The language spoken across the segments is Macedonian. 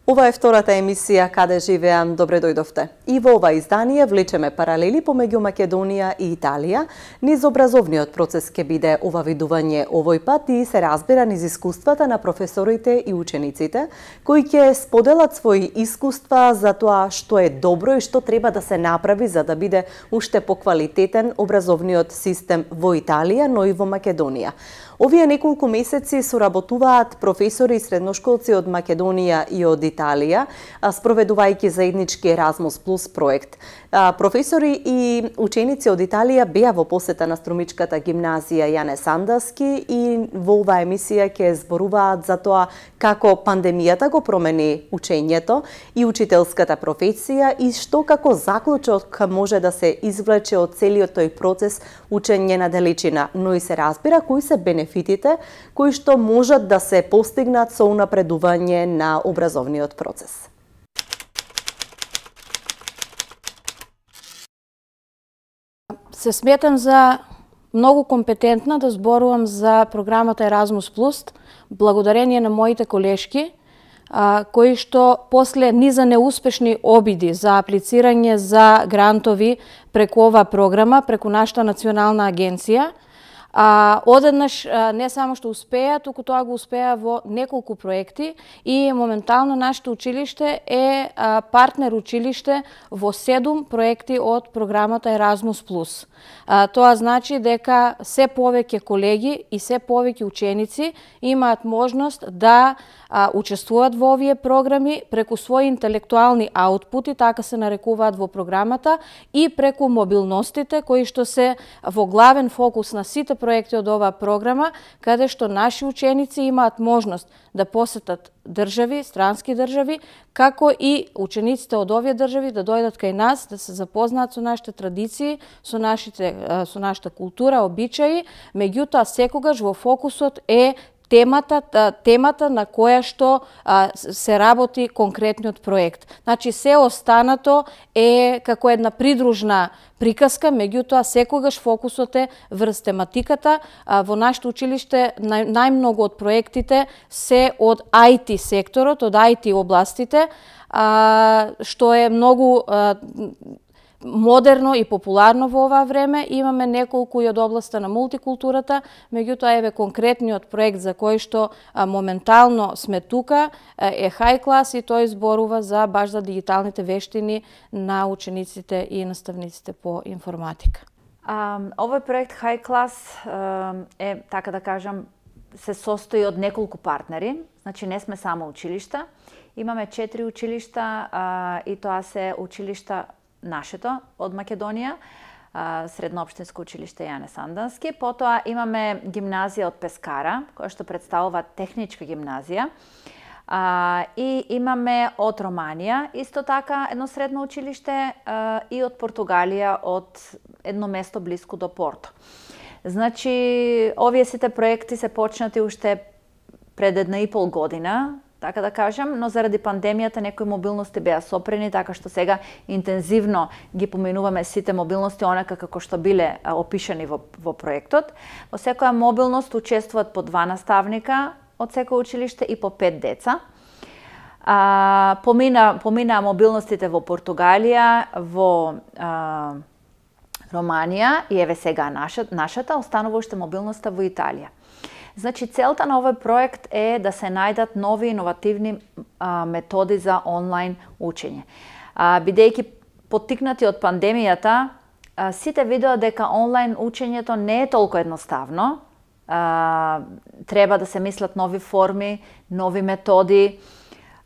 Ова е втората емисија Каде живеам, добре дојдовте. И во ова издание влечеме паралели помеѓу Македонија и Италија. Низ образовниот процес ќе биде овавидување овој пат и се разбира низ искуствата на професорите и учениците, кои ќе споделат своји искуства за тоа што е добро и што треба да се направи за да биде уште поквалитетен образовниот систем во Италија, но и во Македонија. Овие неколку месеци соработуваат професори и средношколци од Македонија и од Италија, спроведувајќи заеднички Еразмус Плюс проект. Професори и ученици од Италија беа во посета на Струмичката гимназија Јане Сандаски и во оваа емисија ќе зборуваат за тоа како пандемијата го промени учењето и учителската професија и што како заклучок може да се извлече од целиот тој процес учење на далечина, но и се разбира кои се бенефитите кои што можат да се постигнат со унапредување на образовниот процес. Се сметам за многу компетентна да зборувам за програмата Еразмус Плюс, благодарение на моите колешки, кои што после низа неуспешни обиди за аплицирање за грантови преку оваа програма, преку нашата национална агенција, одеднаш не само што успеа, туку тоа го успеа во неколку проекти и моментално нашето училиште е партнер училиште во 7 проекти од програмата Еразмус Плюс. Тоа значи дека се повеќе колеги и се повеќе ученици имаат можност да учествуваат во овие програми преку своји интелектуални аутпути, така се нарекуваат во програмата, и преку мобилностите кои што се во главен фокус на сите проекти од оваа програма, каде што наши ученици имаат можност да посетат држави, странски држави, како и учениците од овие држави да дојдат кај нас, да се запознаат со нашите традиции, со нашата култура, обичаи, меѓутоа секогаш во фокусот е темата на која што се работи конкретниот проект. Значи, се останато е како една придружна приказка, меѓутоа секогаш фокусот е врз тематиката. Во нашето училиште најмногу од проектите се од IT секторот, од IT областите, што е многу модерно и популарно во оваа време. Имаме неколку и од областа на мултикултурата, меѓутоа еве конкретниот проект за кој што моментално сме тука е High Class и тој зборува за баш за дигиталните вештини на учениците и наставниците по информатика. Овој проект High Class е, така да кажам, се состои од неколку партнери, значи не сме само училишта. Имаме 4 училишта и тоа се училишта нашето од Македонија, Средноопштинско училиште Јане Сандански, потоа имаме гимназија од Пескара, која што представува техничка гимназија, и имаме од Романија, исто така едно средно училиште, и од Португалија, од едно место блиску до Порто. Значи, овие сите проекти се почнати уште пред 1,5 година, така да кажам, но заради пандемијата некои мобилности беа сопрени, така што сега интензивно ги поминуваме сите мобилности онака како што биле опишани во проектот. Во секоја мобилност учествуваат по 2 наставника од секој училиште и по 5 деца. Помина мобилностите во Португалија, во Романија и еве сега нашата, останува уште мобилноста во Италија. Значи, целта на овој проект е да се најдат нови иновативни методи за онлайн учење. Бидејќи поттикнати од пандемијата, сите видоа дека онлайн учењето не е толку едноставно. Треба да се мислат нови форми, нови методи,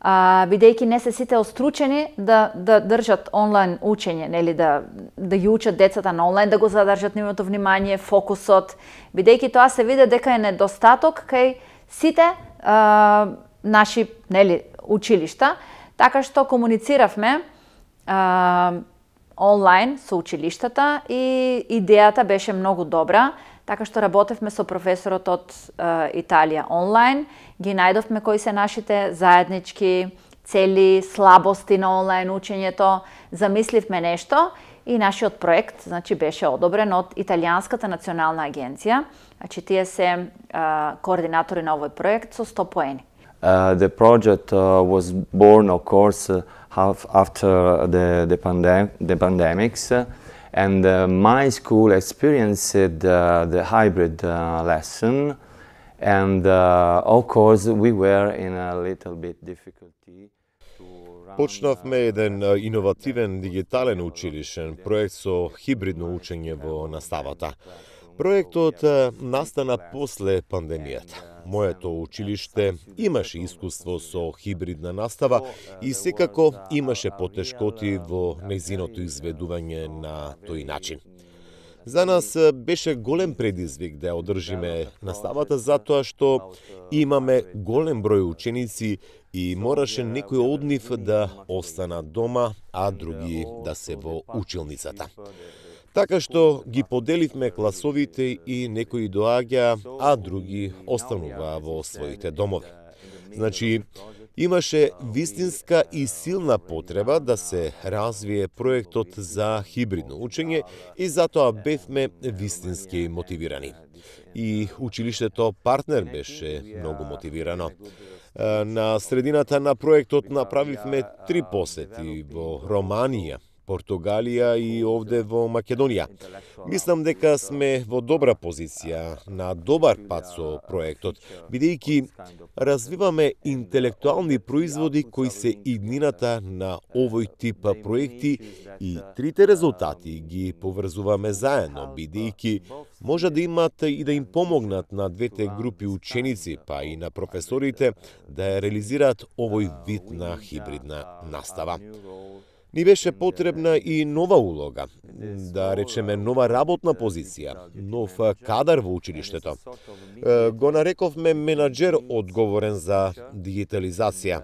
бидејќи не се сите остручени да држат онлайн учење, нели да ги учат децата на онлайн, да го задржат нивното внимание, фокусот, бидејќи тоа се види дека е недостаток кај сите наши, нели, училишта. така што комунициравме онлайн со училиштата и идејата беше многу добра, така што работевме со професорот од Италија онлайн, ги најдовме кои се нашите заеднички цели, слабости на онлайн учењето, замисливме нешто и нашиот проект, значи, беше одобрен од Италијанската национална агенција. Значи, тие се координатори на овој проект со 100 поени. The project was born, of course, after the pandemics, and my school experienced the hybrid lesson, and of course we were in a little bit difficulty. Почнавме еден иновативен дигитален училишен проект со хибридно учење во наставата. Проектот настана после пандемијата. Моето училиште имаше искуство со хибридна настава и секако имаше потешкоти во нејзиното изведување на тој начин. За нас беше голем предизвик да одржиме наставата затоа што имаме голем број ученици и мораше некои од нив да останат дома, а други да се во училницата. Така што ги поделивме класовите и некои доаѓа, а други остануваа во своите домови. Значи, имаше вистинска и силна потреба да се развие проектот за хибридно учење и затоа бевме вистински мотивирани. И училиштето партнер беше многу мотивирано. На средината на проектот направивме 3 посети во Романија, Португалија и овде во Македонија. Мислам дека сме во добра позиција, на добар пат со проектот, бидејќи развиваме интелектуални производи кои се иднината на овој тип проекти и трите резултати ги поврзуваме заедно, бидејќи може да имат и да им помогнат на двете групи ученици, па и на професорите да реализираат овој вид на хибридна настава. Ни беше потребна и нова улога, да речеме нова работна позиција, нов кадар во училиштето. Го нарековме менаџер одговорен за дигитализација.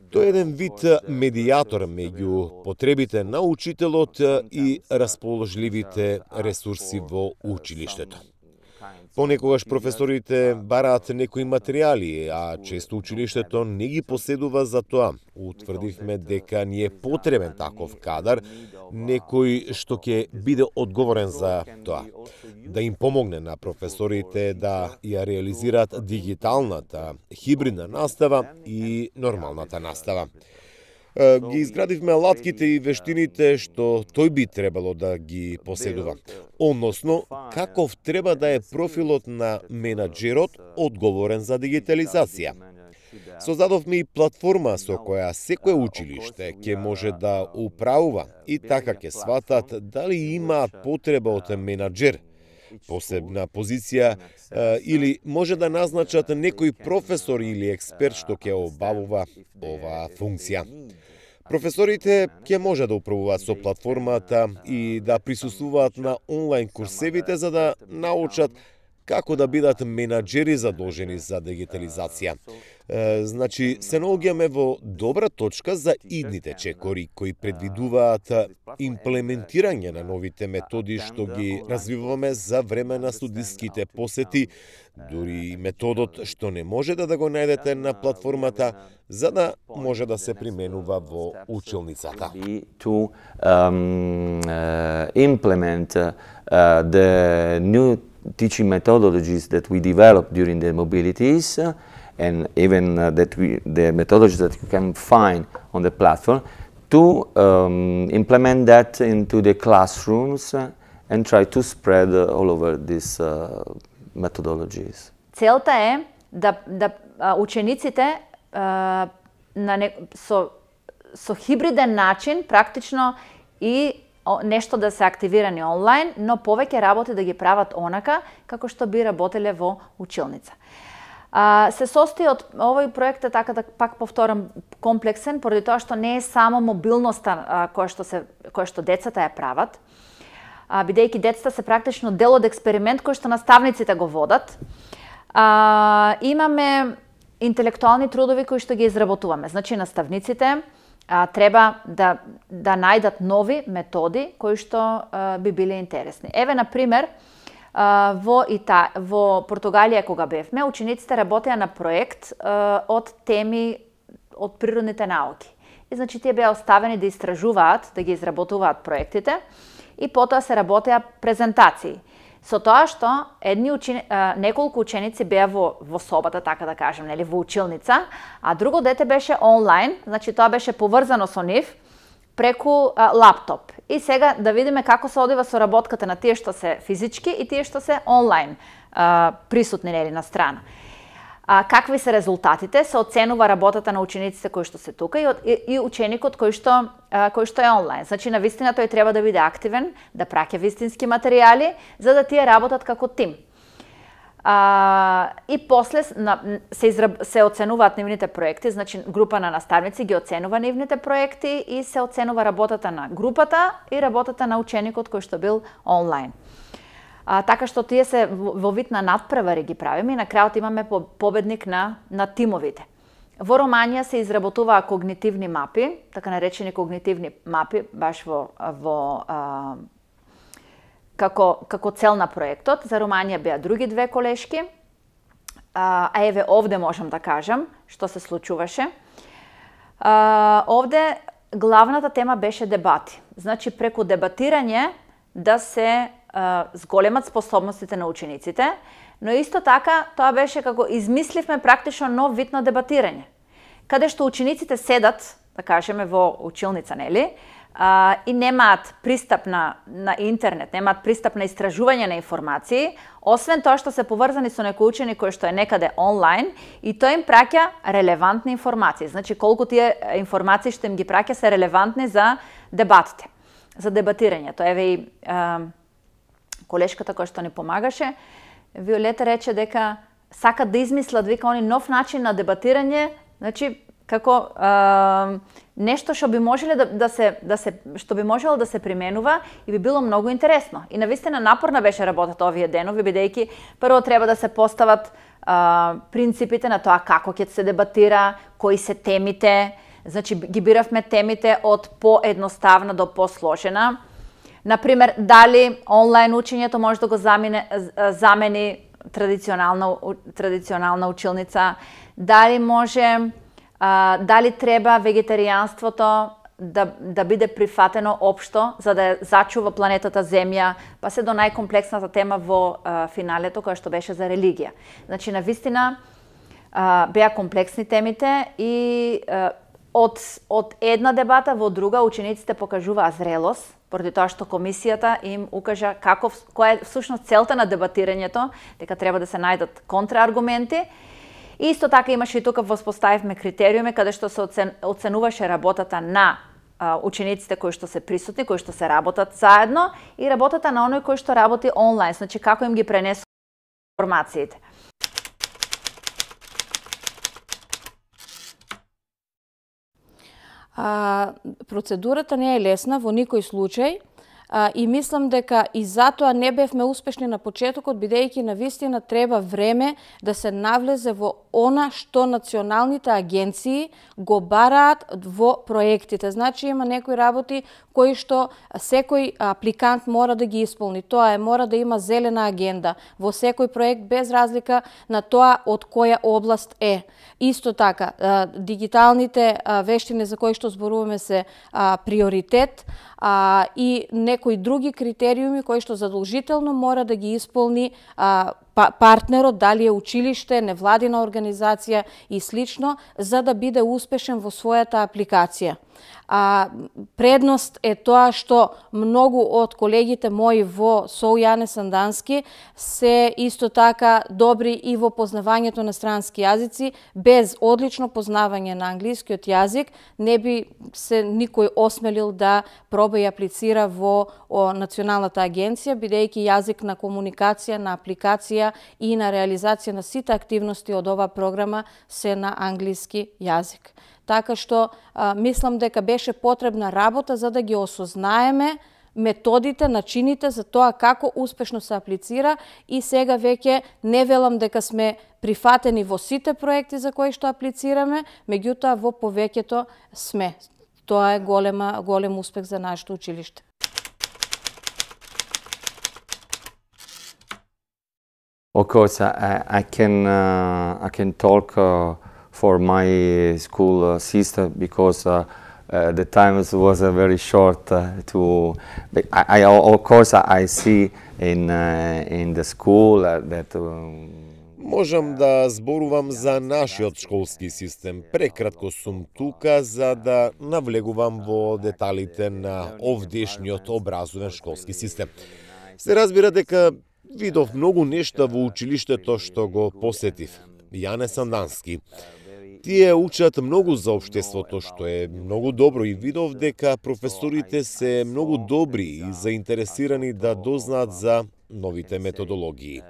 Тој е еден вид медијатор меѓу потребите на учителот и расположливите ресурси во училиштето. Понекогаш професорите бараат некои материјали, а често училиштето не ги поседува за тоа. Утврдивме дека ни е потребен таков кадар, некој што ќе биде одговорен за тоа. Да им помогне на професорите да ја реализираат дигиталната, хибридна настава и нормалната настава. Ги изградивме алатките и вештините што тој би требало да ги поседува. Односно, каков треба да е профилот на менаџерот одговорен за дигитализација. Создадовме и платформа со која секое училиште ќе може да управува и така ќе сватат дали имаат потреба од менаџер, посебна позиција или може да назначат некој професор или експерт што ќе обавува оваа функција. Професорите ќе може да управуваат со платформата и да присуствуваат на онлайн курсевите за да научат како да бидат менаџери задолжени за дигитализација. Значи, се наоѓаме во добра точка за идните чекори кои предвидуваат имплементирање на новите методи што ги развиваме за време на студиските посети, дури методот што не може да го најдете на платформата, за да може да се применува во училницата. To implement the new teaching methodologies that we developed during the mobilities and even the methodologies that you can find on the platform to implement that into the classrooms and try to spread all over these methodologies. Целта е да учениците со хибриден начин практично и нешто да се активирани онлайн, но повеќе работи да ги прават онака како што би работеле во училница. Се состои од овој проект е, така да пак повторам, комплексен, поради тоа што не е само мобилноста која што децата ја прават, бидејќи децата се практично дел од експеримент кој што наставниците го водат. Имаме интелектуални трудови кои што ги изработуваме. Значи, наставниците треба да најдат нови методи кои што би биле интересни. Еве, на пример, во Португалија кога бевме, учениците работеа на проект од теми од природните науки. И значи тие беа оставени да истражуваат, да ги изработуваат проектите и потоа се работеа презентации. Со тоа што неколку ученици беа во собата, така да кажем, нели, во училница, а друго дете беше онлайн, значи тоа беше поврзано со нив преку лаптоп. И сега да видиме како се одива соработката на тие што се физички и тие што се онлайн присутни, нели, на страна. Какви се резултатите? Се оценува работата на учениците кои што се тука и ученикот кој што е онлайн. Значи, навистина тој треба да биде активен, да праќа вистински материјали, за да тие работат како тим. И после се оценуваат нивните проекти, значи група на наставници ги оценува нивните проекти и се оценува работата на групата и работата на ученикот кој што бил онлайн. Така што тие се во вид на надпревари ги правиме и на крајот имаме победник на тимовите. Во Романија се изработуваа когнитивни мапи, така наречени когнитивни мапи, баш како цел на проектот. За Романија беа други две колешки, а еве овде можам да кажам што се случуваше. Овде главната тема беше дебати. Значи, преку дебатирање да се зголемат способностите на учениците, но исто така тоа беше како измисливме практично нов вид на дебатирање, каде што учениците седат, да кажеме, во училница, нели, и немаат пристап на интернет, немаат пристап на истражување на информации, освен тоа што се поврзани со некој ученик кој што е некаде онлайн и тој им праќа релевантни информации. Значи, колку тие информации што им ги праќа се релевантни за дебатите, за дебатирањето. Еве и колешката која што ни помагаше, Виолета рече дека сакат да измислат, вика, они нов начин на дебатирање, значи како нешто што би можело да се применува и би било многу интересно. И навистина напорна беше работата овие денови, бидејќи прво треба да се постават принципите на тоа како ќе се дебатира, кои се темите, значи ги биравме темите од поедноставна до посложена. Например, дали онлайн учењето може да го замени традиционална училница, дали треба вегетаријанството да биде прифатено општо за да зачува планетата Земја, па се до најкомплексната тема во финалето која што беше за религија. Значи, навистина беа комплексни темите и од една дебата во друга учениците покажуваа зрелост, поради тоа што комисијата им укажа која е всушност целта на дебатирањето, дека треба да се најдат контрааргументи. И исто така имаше и тука воспоставивме критериуми каде што се оценуваше работата на учениците кои што се присутни, кои што се работат заедно и работата на оној кој што работи онлайн, значи како им ги пренесува информациите. Процедурата не е лесна во никој случај и мислам дека и затоа не бевме успешни на почетокот, бидејќи навистина треба време да се навлезе во она што националните агенции го бараат во проектите. Значи има некои работи кои што секој апликант мора да ги исполни. Тоа мора да има зелена агенда во секој проект без разлика на тоа од која област е. Исто така, дигиталните вештини за кои што зборуваме се приоритет и некои други критериуми кои што задолжително мора да ги исполни партнерот, дали е училиште, невладина организација и слично, за да биде успешен во својата апликација. Предност е тоа што многу од колегите мои во СОУ Јане Сандански се исто така добри и во познавањето на странски јазици. Без одлично познавање на англискиот јазик не би се никој осмелил да проба и аплицира во Националната агенција, бидејќи јазик на комуникација, на апликација и на реализација на сите активности од оваа програма се на англиски јазик. Така што мислам дека беше потребна работа за да ги осознаеме методите, начините за тоа како успешно се аплицира и сега веќе не велам дека сме прифатени во сите проекти за кои што аплицираме, меѓутоа во повеќето сме. тоа е голем успех за нашето училиште. Of course, I can talk for my school system because the time was very short. Of course, I see in the school that. Можам да зборувам за нашиот школски систем. Прекратко сум тука за да навлегувам во деталите на овдешниот образовен школски систем. Се разбира дека видов многу нешта во училиштето што го посетив. Јане Сандански. Тие учат многу за општеството, што е многу добро, и видов дека професорите се многу добри и заинтересирани да дознаат за новите методологии.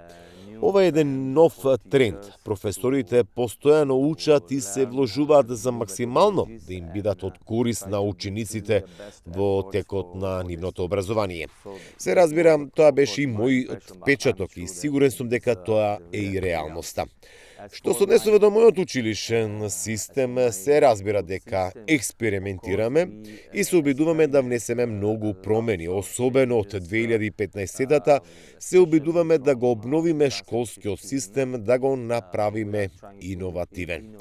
Ова е еден нов тренд. Професорите постојано учат и се вложуваат за максимално да им бидат од корист на учениците во текот на нивното образование. Се разбира, тоа беше и мојот впечаток и сигурен сум дека тоа е и реалноста. Што се однесува до мојот училишен систем, се разбира дека експериментираме и се обидуваме да внесеме многу промени, особено од 2015-та се обидуваме да го обновиме школскиот систем, да го направиме иновативен.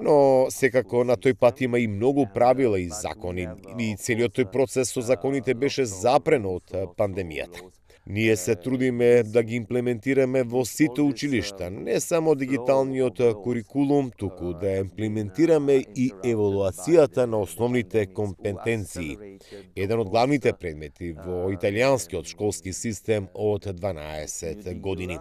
Но секако на тој пат има и многу правила и закони и целиот тој процес со законите беше запрен од пандемијата. Ние се трудиме да ги имплементираме во сите училишта, не само дигиталниот курикулум, туку да имплементираме и евалуацијата на основните компетенции. Еден од главните предмети во италијанскиот школски систем од 12 години.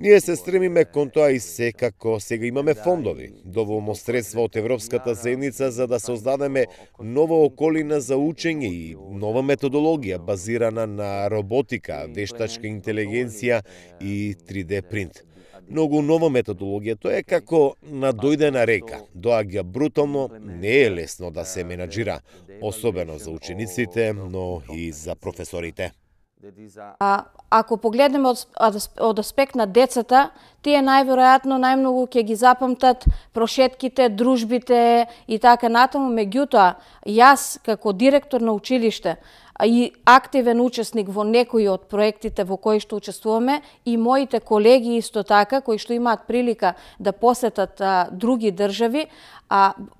Ние се стремиме кон тоа и секако сега имаме фондови, доволно средства од Европската заедница за да создадеме нова околина за учење и нова методологија базирана на роботика, вештачка интелигенција и 3D принт. Многу нова методологија, тоа е како надојдена река, доаѓа брутално, не е лесно да се менаџира, особено за учениците, но и за професорите. Ако погледнеме од аспект на децата, тие најверојатно најмногу ќе ги запамтат прошетките, дружбите и така натаму. Меѓутоа, јас како директор на училиште и активен учесник во некои од проектите во кои што учествуваме, и моите колеги исто така, кои што имаат прилика да посетат други држави,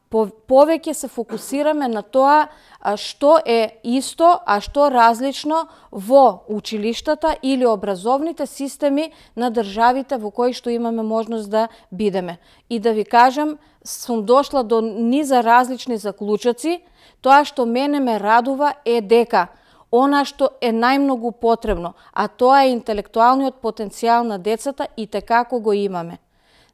повеќе се фокусираме на тоа што е исто, а што различно во училиштата или образовните системи на државите во кои што имаме можност да бидеме. И да ви кажам, сум дошла до низа различни заклучоци. Тоа што мене ме радува е дека она што е најмногу потребно, а тоа е интелектуалниот потенцијал на децата, и tekako го имаме.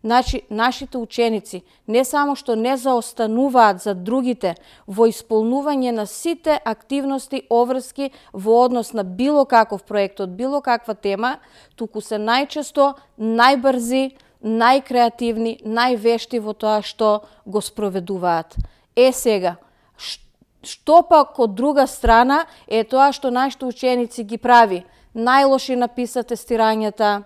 Значи, нашите ученици не само што не заостануваат за другите во исполнување на сите активности, обврски во однос на било каков проект од било каква тема, туку се најчесто најбрзи, најкреативни, највешти во тоа што го спроведуваат. Сега, што пак од друга страна е тоа што нашите ученици ги прави најлоши написа тестирањата,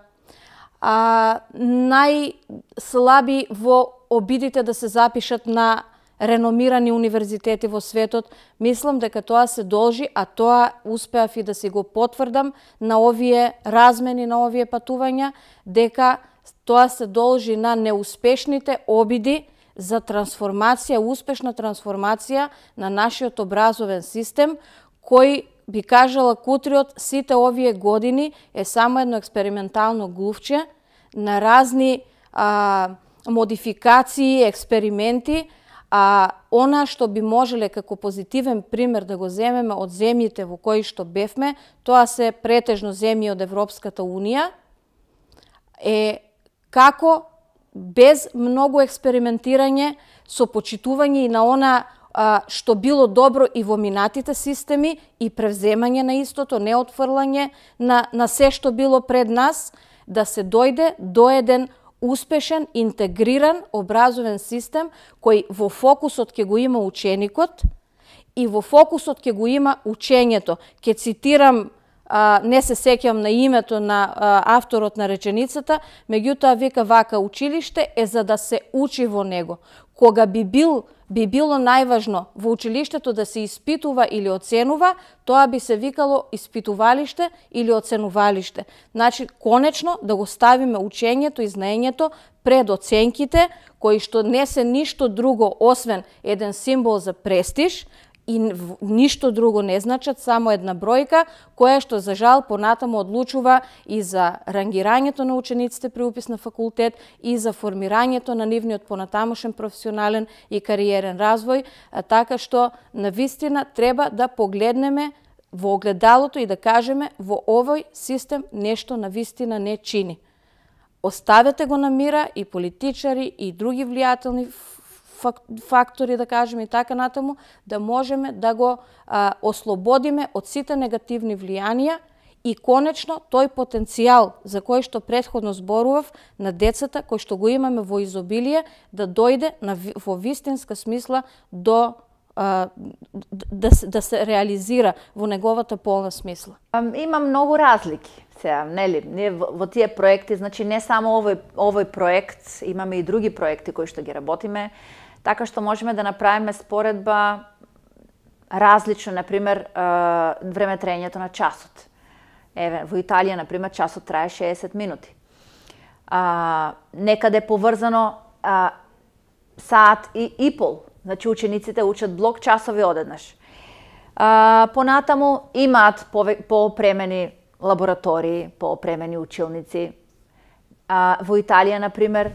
најслаби во обидите да се запишат на реномирани универзитети во светот. Мислам дека тоа се должи, а тоа успеав и да си го потврдам на овие размени, на овие патувања, дека тоа се должи на неуспешните обиди за трансформација, успешна трансформација на нашиот образовен систем, кој, би кажала Кутриот, сите овие години е само едно експериментално глувче на разни модификации, експерименти, она што би можеле како позитивен пример да го земеме од земјите во кои што бевме, тоа се претежно земји од Европската Унија, е како без многу експериментирање, со почитување и на она што било добро и во минатите системи и превземање на истото, не отфрлање на се што било пред нас, да се дојде до еден успешен, интегриран образовен систем кој во фокусот ќе го има ученикот и во фокусот ќе го има учењето. Ќе цитирам, не се сеќам на името на авторот на реченицата, меѓутоа вика вака: училиште е за да се учи во него. Кога би бил би било најважно во училиштето да се испитува или оценува, тоа би се викало испитувалиште или оценувалиште. Значи, конечно да го ставиме учењето и знаењето пред оценките, кои што не се ништо друго освен еден символ за престиж, и ништо друго не значат, само една бројка, која што за жал понатаму одлучува и за рангирањето на учениците при упис на факултет и за формирањето на нивниот понатамошен професионален и кариерен развој, така што навистина треба да погледнеме во огледалото и да кажеме во овој систем нешто навистина не чини. Оставете го на мира и политичари и други влијателни фактори, да кажеме, и така натаму, да можеме да го ослободиме од сите негативни влијанија и конечно тој потенцијал за кој што претходно зборував на децата, кој што го имаме во изобилие, да дојде во вистинска смисла до да се реализира во неговата полна смисла. Има многу разлики. Сега, нели, ние во тие проекти, значи не само овој проект, имаме и други проекти кои што ги работиме, така што можеме да направиме споредба различно, например, времетраењето на часот. Еве, во Италија, например, часот трае 60 минути. Некаде поврзано саат и пол. Значи, учениците учат блок часови одеднаш. Понатаму имаат поопремени лаборатории, поопремени училници. Во Италија, например,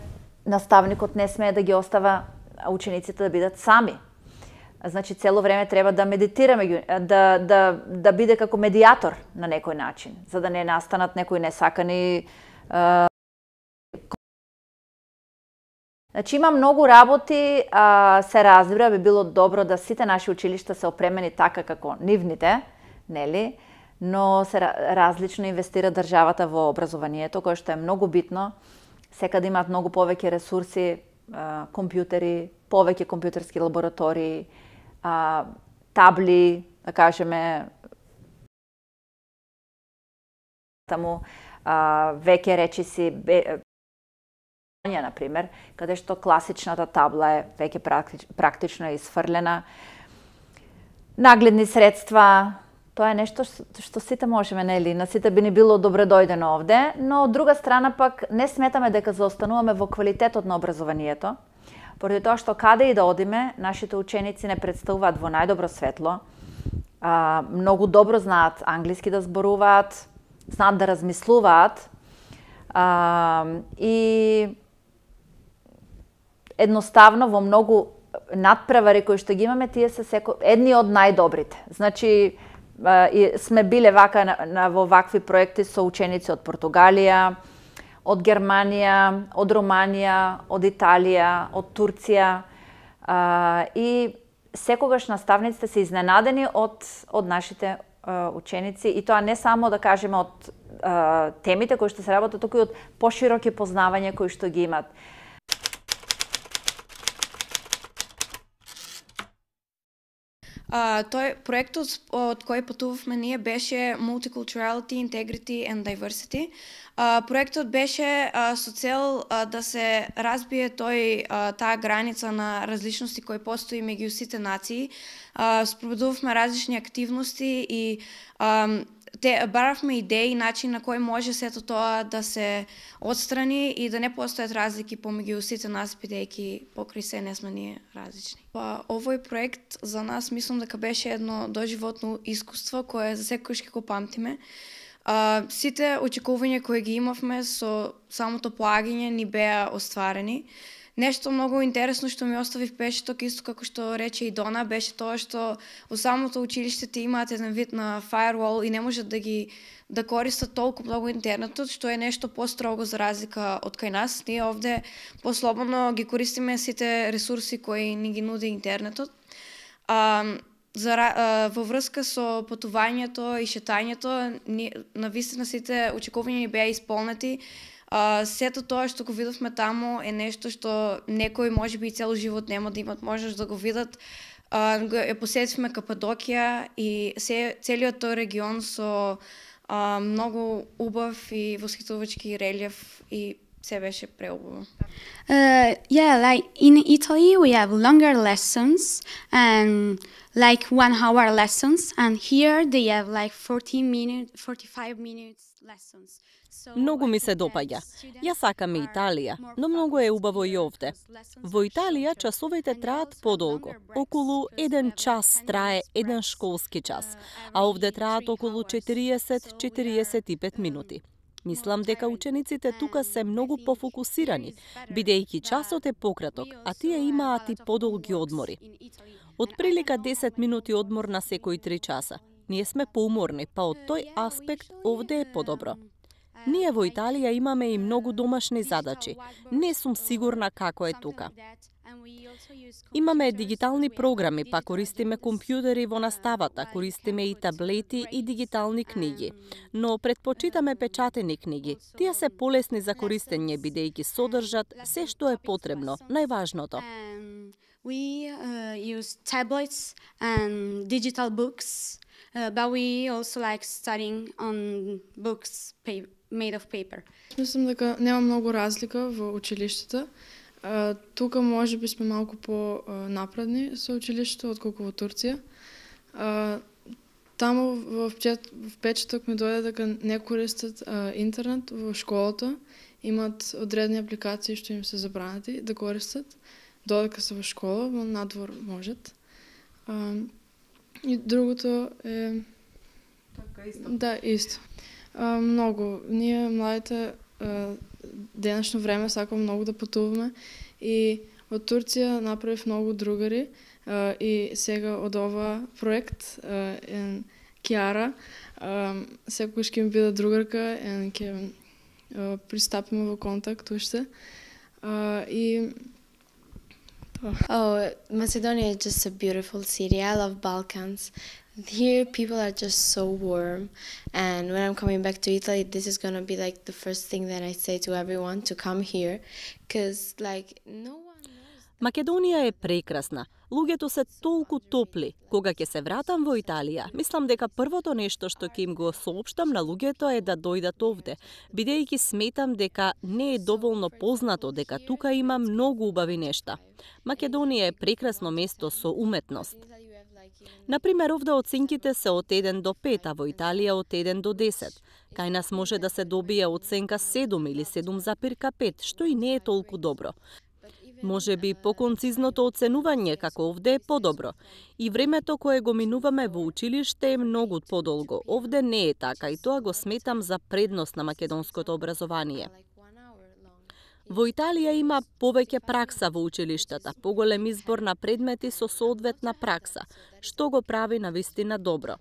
наставникот не смее да ги остава учениците да бидат сами. Значи, цело време треба да медитира, да биде како медиатор на некој начин, за да не настанат некои несакани. Значи, има многу работи, се разбира, би било добро да сите наши училишта се опремени така како нивните, нели? Но се различно инвестира државата во образованието, кое што е многу битно. Секаде имаат многу повеќе ресурси, компјутери, повеќе компјутерски лаборатории, табли, да кажеме, таму веќе речиси, например, каде што класичната табла е веќе практично изфрлена. Нагледни средства, тоа е нешто што сите можеме, нели, на сите би ни било добре дојдено овде, но од друга страна пак не сметаме дека заостануваме во квалитетот на образованието, поради тоа што каде и да одиме, нашите ученици не представуваат во најдобро светло, многу добро знаат англиски да зборуваат, знаат да размислуваат и едноставно во многу надпревари кои што ги имаме, тие се едни од најдобрите. Значи, сме биле во вакви проекти со ученици од Португалија, од Германија, од Романија, од Италија, од Турција и секогаш наставниците се изненадени од нашите ученици и тоа не само, да кажеме, од темите кои што се работат, туку и од пошироки познавања кои што ги имат. Тој проектот од кој патувавме ние беше Multiculturality, Integrity and Diversity. Проектот беше со цел да се разбие таа граница на различности кои постои меѓу сите нации. Спроведувавме различни активности и баравме идеи и начин на кој може сето тоа да се отстрани и да не постојат разлики помеѓу сите нас, бидејќи покрај се не сме ние различни. Овој проект за нас мислам дека беше едно доживотно искуство кое за секојаш ќе го памтиме. Сите очекувања кои ги имавме со самото поагање ни беа остварени. Нешто многу интересно што ми остави впечаток, исто како што рече и Дона, беше тоа што во самото училиште ти имаат еден вид на firewall и не можат да користат толку многу интернетот, што е нешто построго за разлика од кај нас. Ние овде послободно ги користиме сите ресурси кои ни ги нуди интернетот. Во врска со патувањето и шетањето, навистина сите очекувања ни беа исполнети. Сето тоа што го видовме таму е нешто што некои можеби и цел живот нема да имат можност да го видат. Посетивме Кападокија и целиот тој регион со многу убав и восхитувачки релјеф и се беше преубаво. Yeah, like in Italy we have longer lessons and like 1 hour lessons, and here they have like 45 minutes lessons. Многу ми се допаѓа. Ја сакам Италија, но многу е убаво и овде. Во Италија часовите траат подолго. Околу 1 час трае еден школски час, а овде траат околу 40-45 минути. Мислам дека учениците тука се многу пофокусирани, бидејќи часот е пократок, а тие имаат и подолги одмори. Од прилика 10 минути одмор на секои 3 часа. Ние сме поуморни, па од тој аспект овде е подобро. Ние во Италија имаме и многу домашни задачи. Не сум сигурна како е тука. Имаме дигитални програми, па користиме компјутери во наставата, користиме и таблети и дигитални книги. Но предпочитаме печатени книги. Тие се полесни за користење, бидејќи содржат се што е потребно, најважното. We use tablets and digital books, but we also like studying on books made of paper. Мислам дека нема многу разлика во училиштата. Тука може би сме малку по-напредни со училиштето отколку во Турција. Таму во впечаток ми дојде дека не користат интернет во школата, имат одредени апликации што им се забранети да користат, додека се во школа, во надвор можат. И другото е... Така исто. Да, исто. Многу. Ние, младите, денешно време сакам многу да патуваме и од Турција направив многу другари и сега од ова проект Киара секогаш ќе ми биде другарка и ќе пристапиме во контакт уште и Oh, Macedonia is just a beautiful city. I love Balkans. Here people are just so warm, and when I'm coming back to Italy, this is gonna be like the first thing that I say to everyone to come here, because like no one knows. Македонија е прекрасна. Луѓето се толку топли. Кога ќе се вратам во Италија, мислам дека првото нешто што ќе им го соопштам на луѓето е да дојдат овде, бидејќи сметам дека не е доволно познато дека тука има многу убави нешта. Македонија е прекрасно место со уметност. Например, овде оценките се од 1 до 5, а во Италија од 1 до 10. Кај нас може да се добие оценка 7 или 7,5, што и не е толку добро. Може би поконцизното оценување како овде е подобро. И времето кое го минуваме во училиште е многу подолго. Овде не е така и тоа го сметам за предност на македонското образование. Во Италија има повеќе пракса во училиштата, поголем избор на предмети со соодветна пракса, што го прави навистина добро.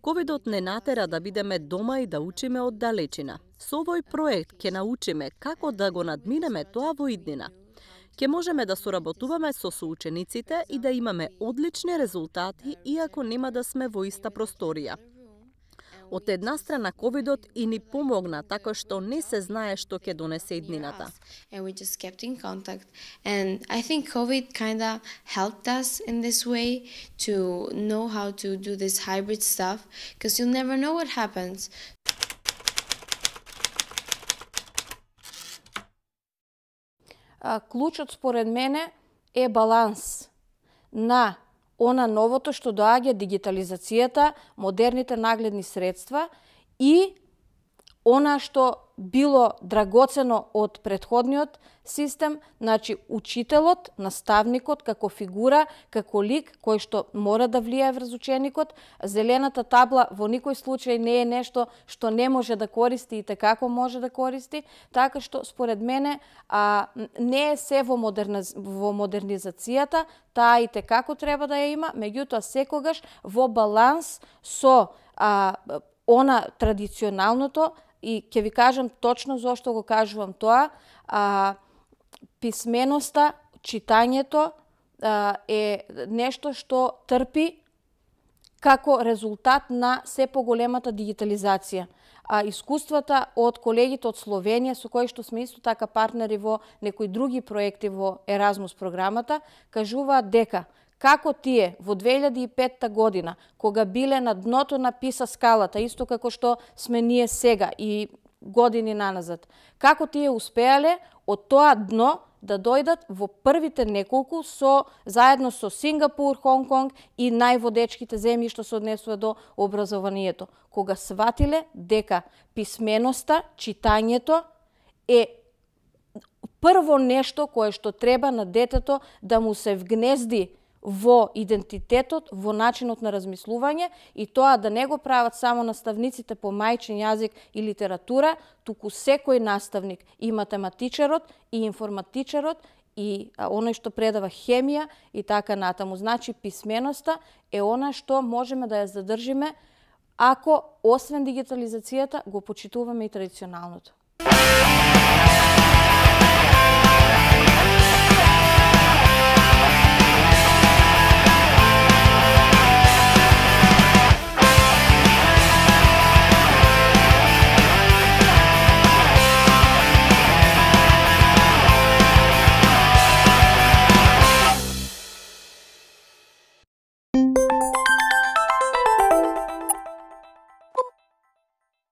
Ковидот не натера да бидеме дома и да учиме од далечина. Со овој проект ќе научиме како да го надминеме тоа во иднина. Ќе можеме да соработуваме со соучениците и да имаме одлични резултати, иако нема да сме во иста просторија. Од една страна, ковидот и ни помогна, така што не се знае што ќе донесе иднината. And we just kept in contact. And I think COVID kind of helped us in this way to know how to do this hybrid stuff, because you'll never know what happens. Клучот според мене е баланс на она новото што доаѓа, дигитализацијата, модерните нагледни средства и она што било драгоцено од претходниот систем, значи учителот, наставникот како фигура, како лик кој што мора да влијае врз ученикот. Зелената табла во никој случај не е нешто што не може да користи и како може да користи, така што според мене не е се во модернизацијата, таа и како треба да ја има, меѓутоа секогаш во баланс со она традиционалното. И ќе ви кажам точно зошто го кажувам тоа. Писменоста, читањето е нешто што трпи како резултат на се поголемата дигитализација. Искуствата од колегите од Словенија, со кои што сме исто така партнери во некои други проекти во Еразмус програмата, кажуваат дека како тие во 2005 година, кога биле на дното на PISA скалата, исто како што сме ние сега, и години наназад. Како тие успеале од тоа дно да дојдат во првите неколку заедно со Сингапур, Хонг-Конг и најводечките земји што се однесува до образованието. Кога сватиле дека писменоста, читањето е прво нешто кое што треба на детето да му се вгнезди во идентитетот, во начинот на размислување и тоа да не го прават само наставниците по мајчин јазик и литература, туку секој наставник, и математичарот, и информатичарот, и оној што предава хемија и така натаму. Значи, писменоста е она што можеме да ја задржиме ако, освен дигитализацијата, го почитуваме и традиционалното.